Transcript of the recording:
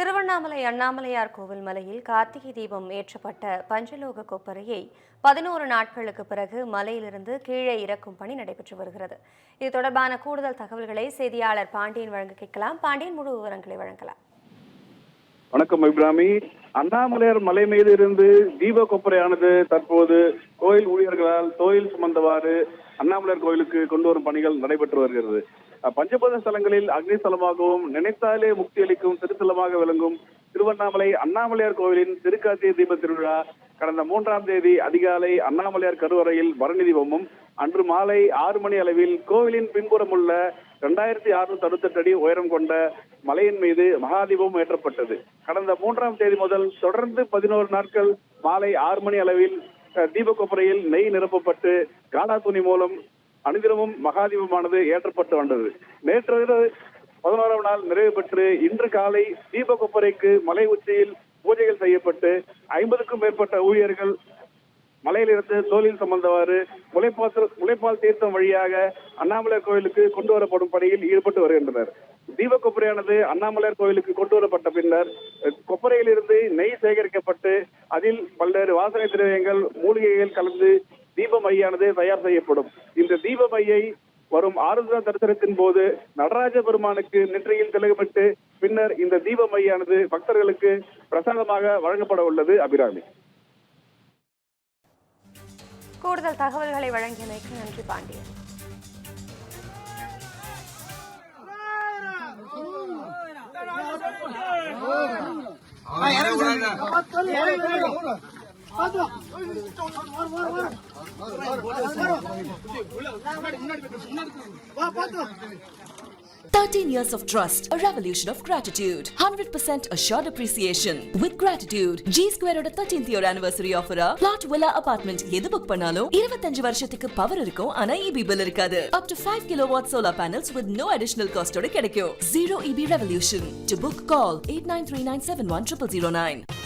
திருவண்ணாமலை அண்ணாமலையார் கோவில் மலையில் கார்த்திகை தீபம் ஏற்றப்பட்ட பஞ்சலோக கொப்பரையை 11 நாட்களுக்கு பிறகு மலையிலிருந்து கீழே இறக்கும் பணி நடைபெற்று வருகிறது. இது தொடர்பான கூடுதல் தகவல்களை செய்தியாளர் பாண்டியன் வழங்க கேட்கலாம். பாண்டியன், முழு விவரங்களை வழங்கலாம். வணக்கம் இப்ராமி. அண்ணாமலையார் மலை மீது இருந்து தீப கொப்பரையானது தற்போது கோயில் ஊழியர்களால் கோயில் சுமந்தவாறு அண்ணாமலையார் கோயிலுக்கு கொண்டு வரும் பணிகள் நடைபெற்று வருகிறது. பஞ்சபத ஸ்தலங்களில் அக்னி ஸ்தலமாகவும் நினைத்தாலே முக்தி அளிக்கும் திருத்தலமாக விளங்கும் திருவண்ணாமலை அண்ணாமலையார் கோயிலின் திருக்கார்த்திகை தீப திருவிழா கடந்த 3ஆம் தேதி அதிகாலை அண்ணாமலையார் கருவறையில் பரணி தீபமும், அன்று மாலை 6 மணி அளவில் கோவிலின் பின்புறம் உள்ள 2668 அடி உயரம் கொண்ட மலையின் மீது மகாதீபம் ஏற்றப்பட்டது. கடந்த 3ஆம் தேதி முதல் தொடர்ந்து 11 நாட்கள் மாலை 6 மணி அளவில் தீப கொப்பரையில் நெய் நிரப்பப்பட்டு காடா துணி மூலம் அனுதினமும் மகாதீபமானது ஏற்றப்பட்டு வந்தது. நேற்று 11ஆம் நாள் நிறைவு பெற்று இன்று காலை தீப கொப்பரைக்கு மலை உச்சியில் பூஜைகள் செய்யப்பட்டு 50க்கும் மேற்பட்ட ஊழியர்கள் மலையிலிருந்து தோளில் சுமந்தவாறு முளைப்பால் தீர்த்தம் வழியாக அண்ணாமலையார் கோயிலுக்கு கொண்டு வரப்படும் பணியில் ஈடுபட்டு வருகின்றனர். தீப கொப்பரையானது அண்ணாமலையார் கோயிலுக்கு கொண்டு வரப்பட்ட பின்னர் கொப்பரையிலிருந்து நெய் சேகரிக்கப்பட்டு அதில் பல்வேறு வாசனை திரவியங்கள் மூலிகைகள் கலந்து தீப மையானது தயார் செய்யப்படும். இந்த தீப மையை வரும் ஆருத்ரா தரிசனத்தின் போது நடராஜ பெருமானுக்கு நெற்றியில் திலகமிட்டு பின்னர் இந்த தீப மையானது பக்தர்களுக்கு பிரசாதமாக வழங்கப்பட உள்ளது. அபிராமி, கூடுதல் தகவல்களை வழங்கியமைக்கு நன்றி Pandian. "13 years of trust, a revolution of gratitude, 100% assured appreciation with gratitude." G Square oda 13th year anniversary offer plot villa apartment எது புக் பண்ணாலும் 25 வருஷத்துக்கு பவர் இருக்கும், ஆனா EB bill இருக்காது. Up to 5 kilowatt solar panels with no additional cost ஓட கிடைக்கும். Zero EB revolution. To book, call 8939710009.